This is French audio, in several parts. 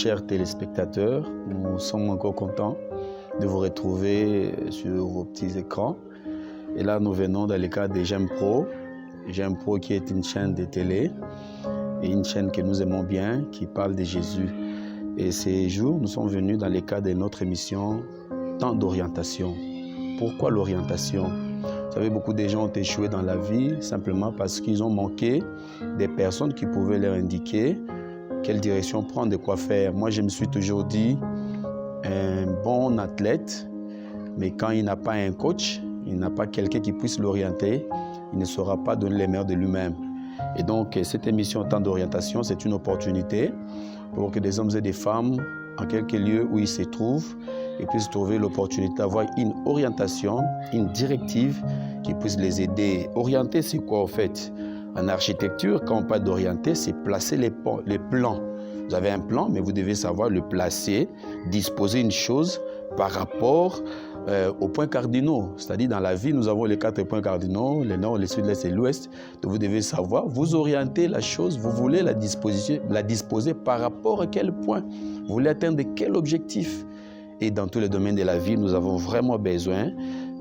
chers téléspectateurs, nous sommes encore contents de vous retrouver sur vos petits écrans. Et là, nous venons dans le cadre de J'aime Pro. J'aime Pro qui est une chaîne de télé et une chaîne que nous aimons bien, qui parle de Jésus. Et ces jours, nous sommes venus dans le cadre de notre émission Temps d'orientation. Pourquoi l'orientation? Vous savez, beaucoup de gens ont échoué dans la vie simplement parce qu'ils ont manqué des personnes qui pouvaient leur indiquer quelle direction prendre, de quoi faire. Moi, je me suis toujours dit, un bon athlète, mais quand il n'a pas un coach, il n'a pas quelqu'un qui puisse l'orienter, il ne saura pas donner les meilleurs de lui-même. Et donc, cette émission Temps d'orientation, c'est une opportunité pour que des hommes et des femmes, en quelque lieu où ils se trouvent, ils puissent trouver l'opportunité d'avoir une orientation, une directive qui puisse les aider. Orienter, c'est quoi en fait? En architecture, quand on parle d'orienter, c'est placer les plans. Vous avez un plan, mais vous devez savoir le placer, disposer une chose par rapport aux points cardinaux. C'est-à-dire, dans la vie, nous avons les 4 points cardinaux, le nord, le sud, l'est et l'ouest. Donc, vous devez savoir, vous orienter la chose, vous voulez la disposer par rapport à quel point? Vous voulez atteindre quel objectif? Et dans tous les domaines de la vie, nous avons vraiment besoin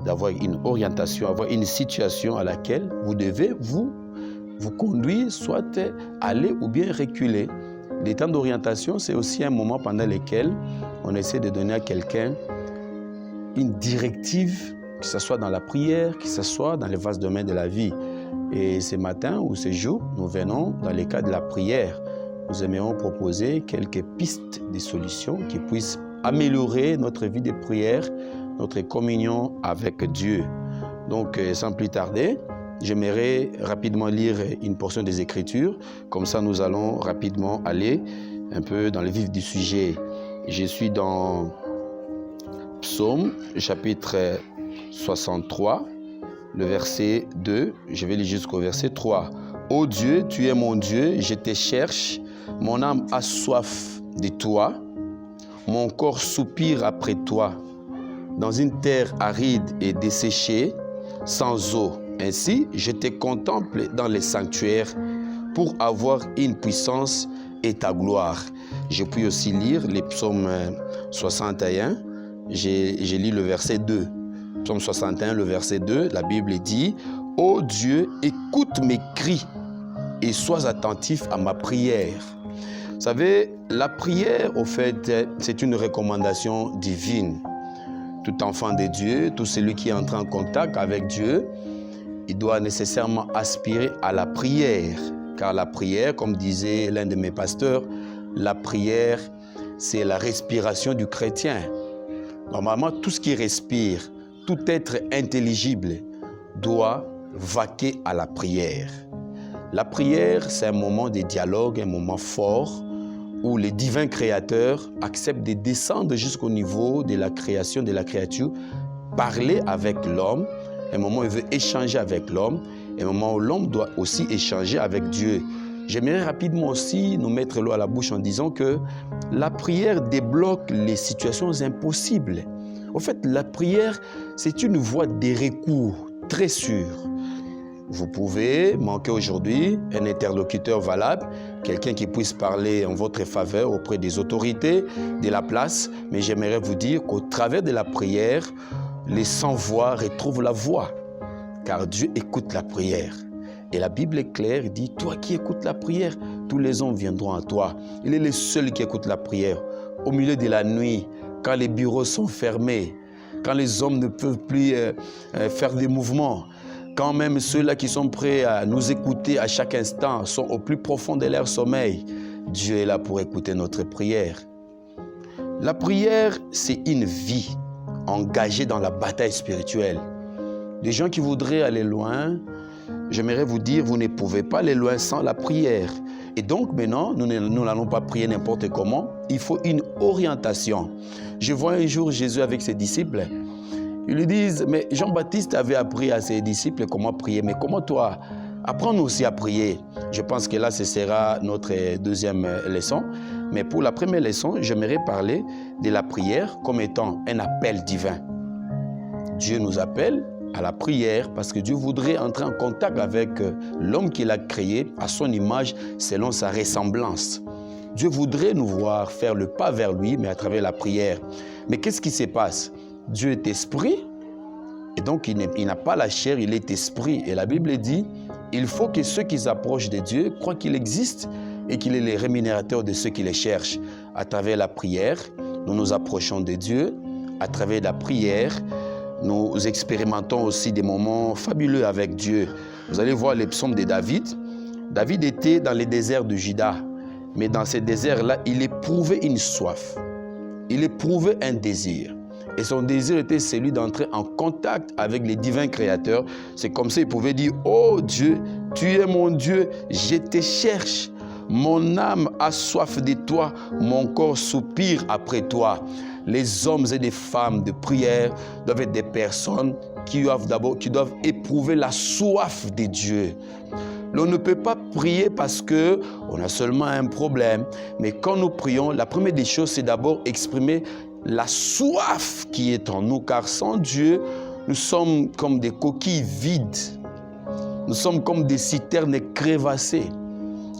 d'avoir une orientation, avoir une situation à laquelle vous devez vous conduire, soit aller ou bien reculer. Les temps d'orientation, c'est aussi un moment pendant lequel on essaie de donner à quelqu'un une directive, que ce soit dans la prière, que ce soit dans les vastes domaines de la vie. Et ce matin ou ce jour, nous venons dans le cas de la prière. Nous aimerions proposer quelques pistes de solutions qui puissent améliorer notre vie de prière, notre communion avec Dieu. Donc, sans plus tarder, j'aimerais rapidement lire une portion des Écritures. Comme ça, nous allons rapidement aller un peu dans le vif du sujet. Je suis dans Psaume, chapitre 63, le verset 2. Je vais lire jusqu'au verset 3. « Ô Dieu, tu es mon Dieu, je te cherche. Mon âme a soif de toi. Mon corps soupire après toi. Dans une terre aride et desséchée, sans eau. Ainsi, je te contemple dans les sanctuaires pour avoir une puissance et ta gloire. » Je puis aussi lire les psaumes 61. J'ai lu le verset 2. Psaume 61, le verset 2, la Bible dit « Ô Dieu, écoute mes cris et sois attentif à ma prière. » Vous savez, la prière, au fait, c'est une recommandation divine. Tout enfant de Dieu, tout celui qui entre en contact avec Dieu, il doit nécessairement aspirer à la prière. Car la prière, comme disait l'un de mes pasteurs, la prière, c'est la respiration du chrétien. Normalement, tout ce qui respire, tout être intelligible doit vaquer à la prière. La prière, c'est un moment de dialogue, un moment fort où le divin créateur accepte de descendre jusqu'au niveau de la création, de la créature, parler avec l'homme, un moment où il veut échanger avec l'homme, un moment où l'homme doit aussi échanger avec Dieu. J'aimerais rapidement aussi nous mettre l'eau à la bouche en disant que la prière débloque les situations impossibles. En fait, la prière, c'est une voie de recours très sûre. Vous pouvez manquer aujourd'hui un interlocuteur valable, quelqu'un qui puisse parler en votre faveur auprès des autorités de la place, mais j'aimerais vous dire qu'au travers de la prière, les sans-voix retrouvent la voix, car Dieu écoute la prière. Et la Bible est claire, il dit, toi qui écoutes la prière, tous les hommes viendront à toi. Il est le seul qui écoute la prière. Au milieu de la nuit, quand les bureaux sont fermés, quand les hommes ne peuvent plus faire des mouvements, quand même ceux-là qui sont prêts à nous écouter à chaque instant sont au plus profond de leur sommeil, Dieu est là pour écouter notre prière. La prière, c'est une vie engagée dans la bataille spirituelle. Les gens qui voudraient aller loin, j'aimerais vous dire, vous ne pouvez pas aller loin sans la prière. Et donc maintenant, nous n'allons pas prier n'importe comment, il faut une orientation. Je vois un jour Jésus avec ses disciples. Ils lui disent, mais Jean-Baptiste avait appris à ses disciples comment prier, mais comment toi? Apprends-nous aussi à prier. Je pense que là, ce sera notre deuxième leçon. Mais pour la première leçon, j'aimerais parler de la prière comme étant un appel divin. Dieu nous appelle à la prière parce que Dieu voudrait entrer en contact avec l'homme qu'il a créé à son image selon sa ressemblance. Dieu voudrait nous voir faire le pas vers lui, mais à travers la prière. Mais qu'est-ce qui se passe? Dieu est esprit, et donc il n'a pas la chair, il est esprit. Et la Bible dit, il faut que ceux qui s'approchent de Dieu croient qu'il existe et qu'il est le rémunérateur de ceux qui les cherchent. À travers la prière, nous nous approchons de Dieu. À travers la prière, nous expérimentons aussi des moments fabuleux avec Dieu. Vous allez voir les psaumes de David. David était dans les déserts de Juda. Mais dans ces déserts-là, il éprouvait une soif. Il éprouvait un désir. Et son désir était celui d'entrer en contact avec les divins créateurs. C'est comme ça qu'il pouvait dire, « Oh Dieu, tu es mon Dieu, je te cherche. Mon âme a soif de toi, mon corps soupire après toi. » Les hommes et les femmes de prière doivent être des personnes qui doivent éprouver la soif de Dieu. On ne peut pas prier parce qu'on a seulement un problème. Mais quand nous prions, la première des choses, c'est d'abord exprimer la soif qui est en nous. Car sans Dieu, nous sommes comme des coquilles vides. Nous sommes comme des citernes crevassées.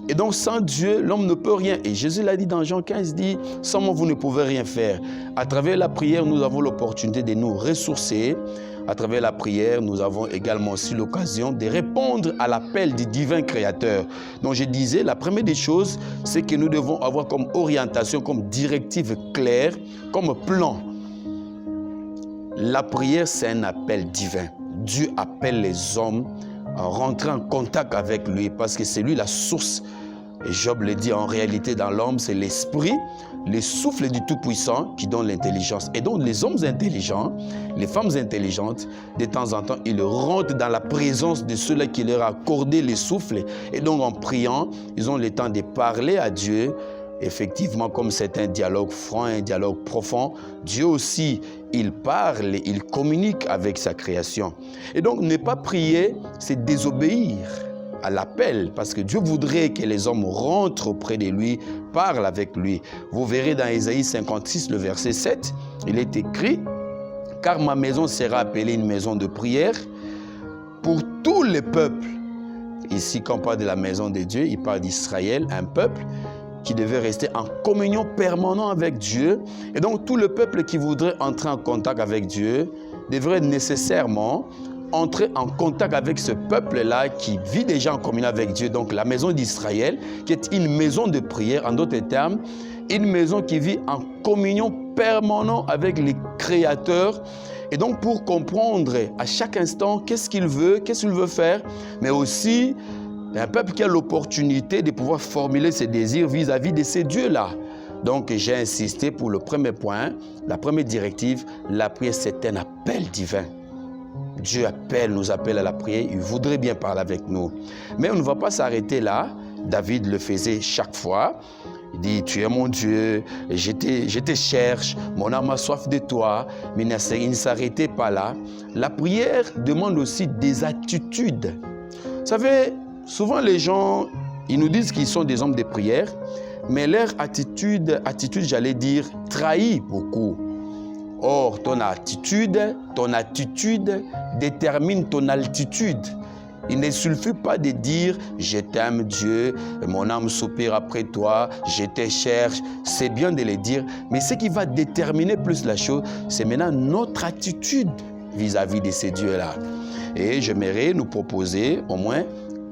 Et donc, sans Dieu, l'homme ne peut rien. Et Jésus l'a dit dans Jean 15, il dit, sans moi, vous ne pouvez rien faire. À travers la prière, nous avons l'opportunité de nous ressourcer. À travers la prière, nous avons également aussi l'occasion de répondre à l'appel du divin créateur. Donc, je disais, la première des choses, c'est que nous devons avoir comme orientation, comme directive claire, comme plan. La prière, c'est un appel divin. Dieu appelle les hommes à rentrer en contact avec lui parce que c'est lui la source. Et Job le dit, en réalité dans l'homme, c'est l'esprit, le souffle du Tout-Puissant qui donne l'intelligence. Et donc les hommes intelligents, les femmes intelligentes, de temps en temps, ils rentrent dans la présence de ceux-là qui leur a accordé le souffle. Et donc en priant, ils ont le temps de parler à Dieu. Effectivement, comme c'est un dialogue franc, un dialogue profond, Dieu aussi, il parle, il communique avec sa création. Et donc, ne pas prier, c'est désobéir à l'appel, parce que Dieu voudrait que les hommes rentrent auprès de lui, parlent avec lui. Vous verrez dans Ésaïe 56, le verset 7, il est écrit, « Car ma maison sera appelée une maison de prière pour tous les peuples. » Ici, quand on parle de la maison de Dieu, il parle d'Israël, un peuple qui devait rester en communion permanente avec Dieu. Et donc, tout le peuple qui voudrait entrer en contact avec Dieu devrait nécessairement entrer en contact avec ce peuple-là qui vit déjà en communion avec Dieu. Donc, la maison d'Israël, qui est une maison de prière, en d'autres termes, une maison qui vit en communion permanente avec les créateurs. Et donc, pour comprendre à chaque instant qu'est-ce qu'il veut faire, mais aussi un peuple qui a l'opportunité de pouvoir formuler ses désirs vis-à-vis de ces dieux-là. Donc, j'ai insisté pour le premier point, la première directive, la prière, c'est un appel divin. Dieu nous appelle à la prière, il voudrait bien parler avec nous. Mais on ne va pas s'arrêter là. David le faisait chaque fois. Il dit, tu es mon Dieu, je te cherche, mon âme a soif de toi. Mais il ne s'arrêtait pas là. La prière demande aussi des attitudes. Vous savez, souvent les gens, ils nous disent qu'ils sont des hommes de prière, mais leur attitude, j'allais dire, trahit beaucoup. Or, ton attitude détermine ton altitude. Il ne suffit pas de dire « je t'aime Dieu, mon âme soupire après toi, je te cherche ». C'est bien de le dire, mais ce qui va déterminer plus la chose, c'est maintenant notre attitude vis-à-vis de ces dieux-là. Et j'aimerais nous proposer au moins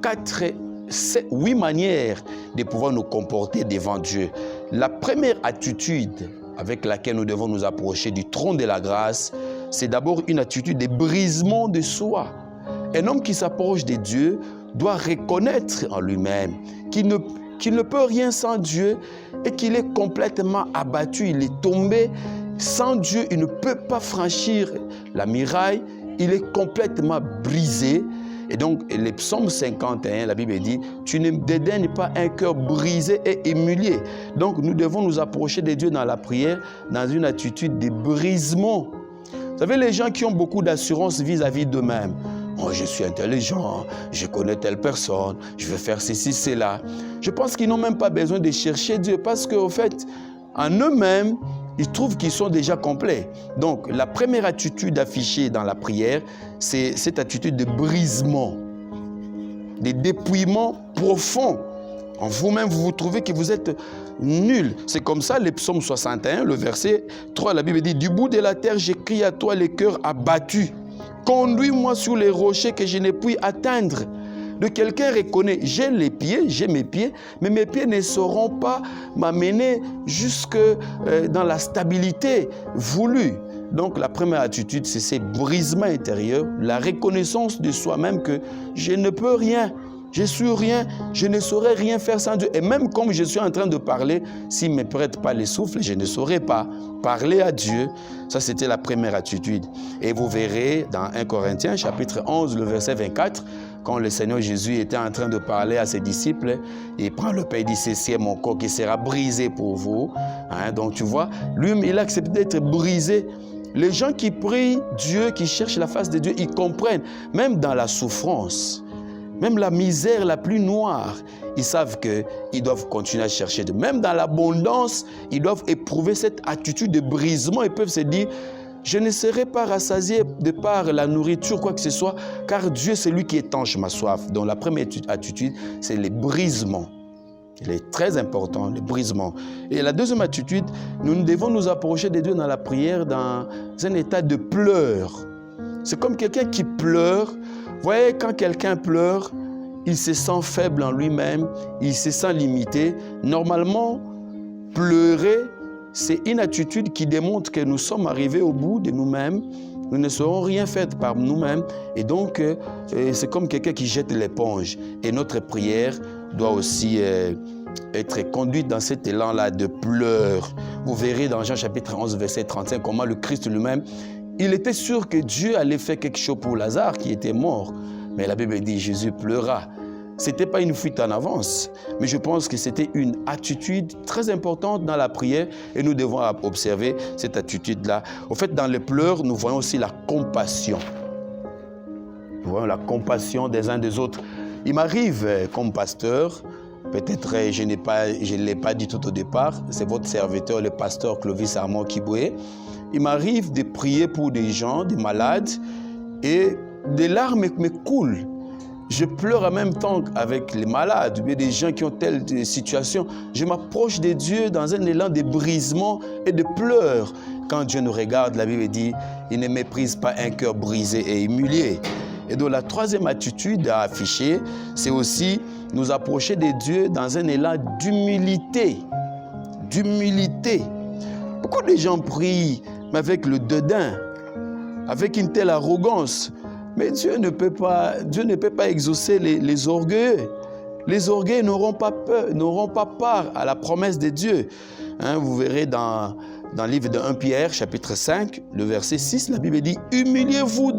8 manières de pouvoir nous comporter devant Dieu. La première attitude avec laquelle nous devons nous approcher du trône de la grâce, c'est d'abord une attitude de brisement de soi. Un homme qui s'approche de Dieu doit reconnaître en lui-même qu'il ne peut rien sans Dieu et qu'il est complètement abattu, il est tombé. Sans Dieu, il ne peut pas franchir la muraille, il est complètement brisé. Et donc, le psaume 51, la Bible dit, « Tu ne dédaignes pas un cœur brisé et humilié. » Donc, nous devons nous approcher de Dieu dans la prière, dans une attitude de brisement. Vous savez, les gens qui ont beaucoup d'assurance vis-à-vis d'eux-mêmes, « Oh, je suis intelligent, je connais telle personne, je vais faire ceci, cela. » Je pense qu'ils n'ont même pas besoin de chercher Dieu parce qu'au fait, en eux-mêmes, ils trouvent qu'ils sont déjà complets. Donc, la première attitude affichée dans la prière, c'est cette attitude de brisement, de dépouillement profond. En vous-même, vous vous trouvez que vous êtes nul. C'est comme ça, le psaume 61, le verset 3, la Bible dit « Du bout de la terre, j'écris à toi les cœurs abattus. Conduis-moi sur les rochers que je ne puis atteindre. » De quelqu'un reconnaît, j'ai mes pieds, mais mes pieds ne sauront pas m'amener jusque dans la stabilité voulue. Donc la première attitude, c'est ces brisements intérieurs, la reconnaissance de soi-même que je ne peux rien, je suis rien, je ne saurais rien faire sans Dieu. Et même comme je suis en train de parler, s'il ne me prête pas le souffle, je ne saurais pas parler à Dieu. Ça, c'était la première attitude. Et vous verrez dans 1 Corinthiens, chapitre 11, le verset 24, quand le Seigneur Jésus était en train de parler à ses disciples, il prend le pain et dit, ceci est mon corps qui sera brisé pour vous. Donc tu vois, lui, il a accepté d'être brisé. Les gens qui prient Dieu, qui cherchent la face de Dieu, ils comprennent, même dans la souffrance, même la misère la plus noire, ils savent qu'ils doivent continuer à chercher Dieu. Même dans l'abondance, ils doivent éprouver cette attitude de brisement. Ils peuvent se dire, je ne serai pas rassasié de par la nourriture, quoi que ce soit, car Dieu, c'est lui qui étanche ma soif. Donc la première attitude, c'est les brisements. Il est très important, le brisement. Et la deuxième attitude, nous devons nous approcher de Dieu dans la prière dans un état de pleurs. C'est comme quelqu'un qui pleure. Vous voyez, quand quelqu'un pleure, il se sent faible en lui-même, il se sent limité. Normalement, pleurer, c'est une attitude qui démontre que nous sommes arrivés au bout de nous-mêmes. Nous ne serons rien fait par nous-mêmes. Et donc, c'est comme quelqu'un qui jette l'éponge. Et notre prière doit aussi être conduite dans cet élan-là de pleurs. Vous verrez dans Jean chapitre 11, verset 35, comment le Christ lui-même, il était sûr que Dieu allait faire quelque chose pour Lazare qui était mort. Mais la Bible dit, Jésus pleura. Ce n'était pas une fuite en avance, mais je pense que c'était une attitude très importante dans la prière et nous devons observer cette attitude-là. Au fait, dans les pleurs, nous voyons aussi la compassion. Nous voyons la compassion des uns des autres. Il m'arrive comme pasteur, peut-être je ne l'ai pas dit tout au départ, c'est votre serviteur, le pasteur Clovis Armand Kiboué. Il m'arrive de prier pour des gens, des malades, et des larmes me coulent. Je pleure en même temps avec les malades, ou bien des gens qui ont telle situation. Je m'approche de Dieu dans un élan de brisement et de pleurs. Quand Dieu nous regarde, la Bible dit, il ne méprise pas un cœur brisé et humilié. Et donc la troisième attitude à afficher, c'est aussi nous approcher de Dieu dans un élan d'humilité. D'humilité. Beaucoup de gens prient, mais avec le dédain, avec une telle arrogance. Mais Dieu ne peut pas exaucer les orgueilleux. Les orgueils n'auront pas peur, n'auront pas part à la promesse de Dieu. Vous verrez dans le livre de 1 Pierre, chapitre 5, le verset 6, la Bible dit « Humiliez-vous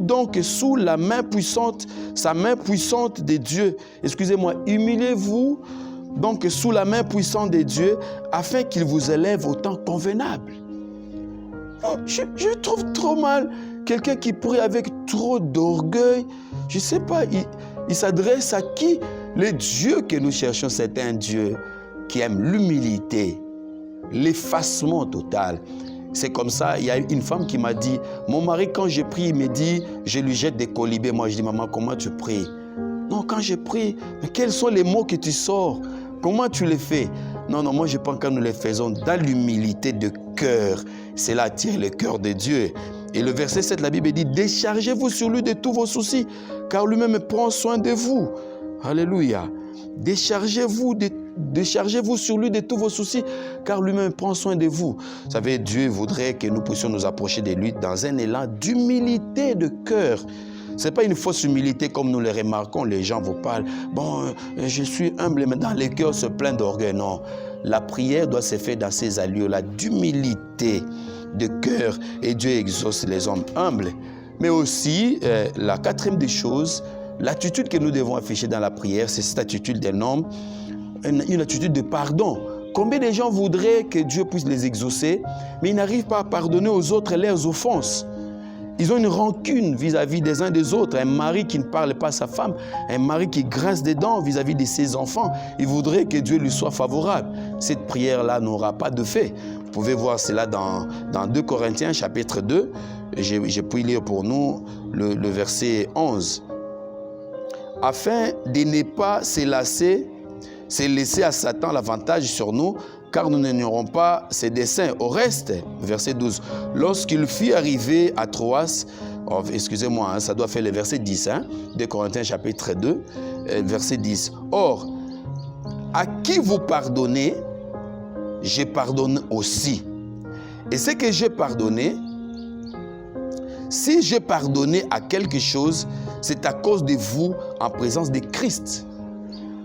donc sous la main puissante, sa main puissante de Dieu. » Excusez-moi, humiliez-vous donc sous la main puissante de Dieu, afin qu'il vous élève au temps convenable. Oh, je trouve trop mal quelqu'un qui prie avec trop d'orgueil. Je ne sais pas, il s'adresse à qui? Le Dieu que nous cherchons, c'est un Dieu qui aime l'humilité, l'effacement total. C'est comme ça, il y a une femme qui m'a dit, mon mari, quand je prie, il me dit, je lui jette des colibés. Moi, je dis, maman, comment tu pries? Non, quand je prie, mais quels sont les mots que tu sors? Comment tu les fais? Non, moi, je pense que nous les faisons dans l'humilité de cœur. Cela attire le cœur de Dieu. Et le verset 7, la Bible dit, déchargez-vous sur lui de tous vos soucis, car lui-même prend soin de vous. Alléluia. Déchargez-vous sur lui de tous vos soucis, car lui-même prend soin de vous. Vous savez, Dieu voudrait que nous puissions nous approcher de lui dans un élan d'humilité de cœur. Ce n'est pas une fausse humilité comme nous le remarquons, les gens vous parlent. Bon, je suis humble, mais dans les cœurs se plein d'orgueil. Non, la prière doit se faire dans ces allures-là d'humilité de cœur. Et Dieu exauce les hommes humbles. Mais aussi, la quatrième des choses, l'attitude que nous devons afficher dans la prière, c'est cette attitude d'un homme, une attitude de pardon. Combien de gens voudraient que Dieu puisse les exaucer, mais ils n'arrivent pas à pardonner aux autres leurs offenses. Ils ont une rancune vis-à-vis des uns des autres. Un mari qui ne parle pas à sa femme, un mari qui grince des dents vis-à-vis de ses enfants, il voudrait que Dieu lui soit favorable. Cette prière-là n'aura pas de fait. Vous pouvez voir cela dans 2 Corinthiens chapitre 2. J'ai pu lire pour nous le verset 11. afin de ne pas se laisser à Satan l'avantage sur nous, car nous n'ignorons pas ses desseins. Au reste, verset 12, lorsqu'il fut arrivé à Troas, excusez-moi, ça doit faire le verset 10, 2 Corinthiens chapitre 2, verset 10. Or, à qui vous pardonnez, je pardonne aussi. Et ce que j'ai pardonné, si j'ai pardonné à quelque chose, c'est à cause de vous en présence de Christ.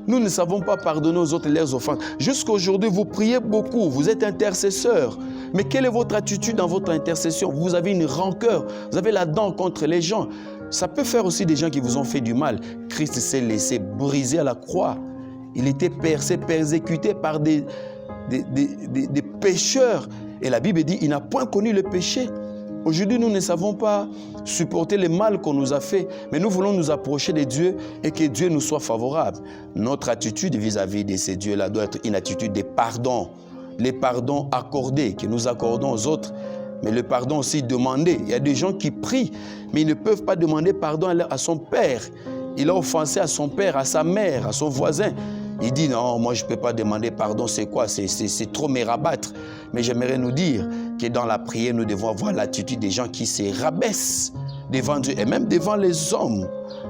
Nous ne savons pas pardonner aux autres leurs offenses. Jusqu'à aujourd'hui, vous priez beaucoup, vous êtes intercesseur. Mais quelle est votre attitude dans votre intercession? Vous avez une rancœur, vous avez la dent contre les gens. Ça peut faire aussi des gens qui vous ont fait du mal. Christ s'est laissé briser à la croix. Il était persécuté par des pécheurs. Et la Bible dit, il n'a point connu le péché. Aujourd'hui, nous ne savons pas supporter le mal qu'on nous a fait, mais nous voulons nous approcher de Dieu et que Dieu nous soit favorable. Notre attitude vis-à-vis de ces dieux-là doit être une attitude de pardon. Les pardons accordés, que nous accordons aux autres, mais le pardon aussi demandé. Il y a des gens qui prient, mais ils ne peuvent pas demander pardon à son père. Il a offensé à son père, à sa mère, à son voisin. Il dit non, moi je ne peux pas demander pardon, c'est quoi? C'est trop me rabattre. Mais j'aimerais nous dire que dans la prière, nous devons avoir l'attitude des gens qui se rabaissent devant Dieu et même devant les hommes.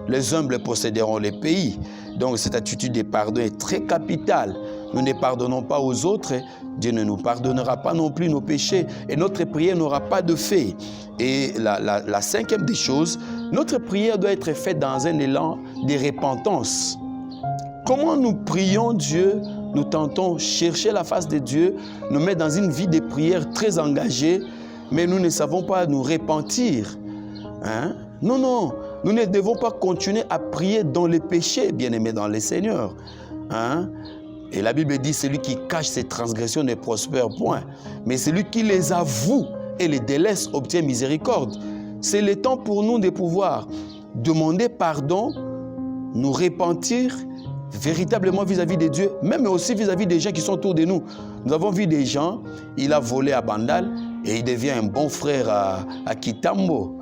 Les humbles posséderont les pays. Donc cette attitude de pardon est très capitale. Nous ne pardonnons pas aux autres, Dieu ne nous pardonnera pas non plus nos péchés et notre prière n'aura pas de fait. Et la cinquième des choses, notre prière doit être faite dans un élan de repentance. Comment nous prions Dieu, nous tentons chercher la face de Dieu, nous mettre dans une vie de prière très engagée, mais nous ne savons pas nous repentir. Non, non, nous ne devons pas continuer à prier dans les péchés, bien-aimés dans le Seigneur. Et la Bible dit, celui qui cache ses transgressions ne prospère point, mais celui qui les avoue et les délaisse obtient miséricorde. C'est le temps pour nous de pouvoir demander pardon, nous repentir, véritablement vis-à-vis de Dieu, même aussi vis-à-vis des gens qui sont autour de nous. Nous avons vu des gens, il a volé à Bandal et il devient un bon frère à Kitambo.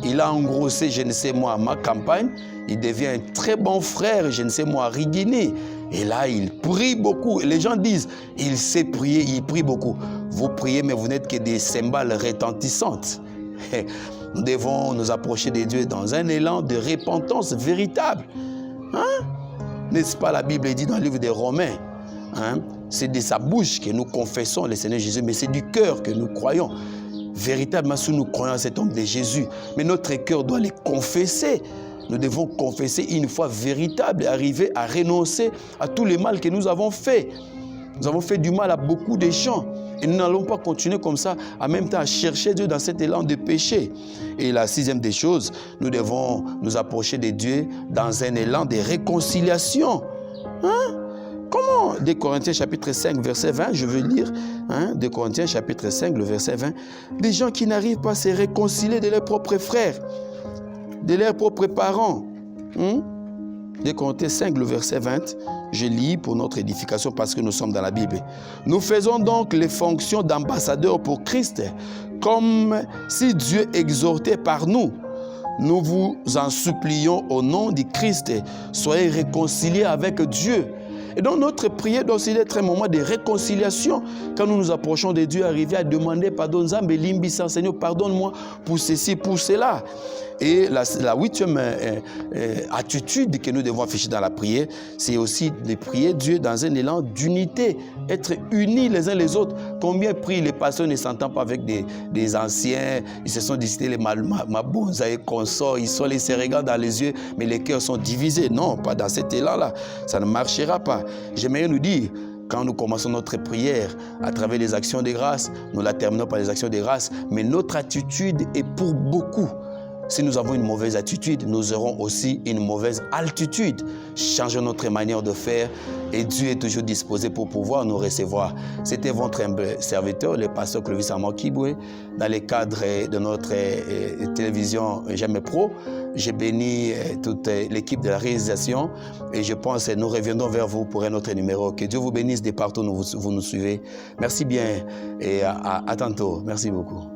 Il a engrossé, je ne sais moi, à ma campagne, il devient un très bon frère, je ne sais moi, à Rigini. Et là, il prie beaucoup. Et les gens disent, il sait prier, il prie beaucoup. Vous priez, mais vous n'êtes que des cymbales retentissantes. Nous devons nous approcher de Dieu dans un élan de repentance véritable. N'est-ce pas, la Bible dit dans le livre des Romains, c'est de sa bouche que nous confessons le Seigneur Jésus, mais c'est du cœur que nous croyons. Véritablement, si nous croyons à cet homme de Jésus, mais notre cœur doit les confesser. Nous devons confesser une foi véritable et arriver à renoncer à tout le mal que nous avons fait. Nous avons fait du mal à beaucoup de gens. Et nous n'allons pas continuer comme ça, en même temps à chercher Dieu dans cet élan de péché. Et la sixième des choses, nous devons nous approcher de Dieu dans un élan de réconciliation. Comment 2 Corinthiens chapitre 5, verset 20, je veux lire, 2 Corinthiens chapitre 5, le verset 20, des gens qui n'arrivent pas à se réconcilier de leurs propres frères, de leurs propres parents. 2 Corinthiens 5, le verset 20, je lis pour notre édification parce que nous sommes dans la Bible. Nous faisons donc les fonctions d'ambassadeurs pour Christ, comme si Dieu exhortait par nous. Nous vous en supplions au nom du Christ, soyez réconciliés avec Dieu. Et donc notre prière doit aussi être un moment de réconciliation. Quand nous nous approchons de Dieu, arriver à demander pardon, Zambé Limbisa, Seigneur, pardonne-moi pour ceci, pour cela. Et la huitième attitude que nous devons afficher dans la prière, c'est aussi de prier Dieu dans un élan d'unité, être unis les uns les autres. Combien prient les pasteurs ne s'entendent pas avec des anciens, ils se sont disputés les mabonza et consorts, ils sont les se regardent dans les yeux, mais les cœurs sont divisés. Non, pas dans cet élan-là, ça ne marchera pas. J'aimerais nous dire, quand nous commençons notre prière à travers les actions de grâce, nous la terminons par les actions de grâce, mais notre attitude est pour beaucoup. Si nous avons une mauvaise attitude, nous aurons aussi une mauvaise altitude. Changeons notre manière de faire et Dieu est toujours disposé pour pouvoir nous recevoir. C'était votre humble serviteur, le pasteur Clovis Amakiboué, dans le cadre de notre télévision J'aime Pro. J'ai béni toute l'équipe de la réalisation et je pense que nous reviendrons vers vous pour un autre numéro. Que Dieu vous bénisse de partout où vous nous suivez. Merci bien et à tantôt. Merci beaucoup.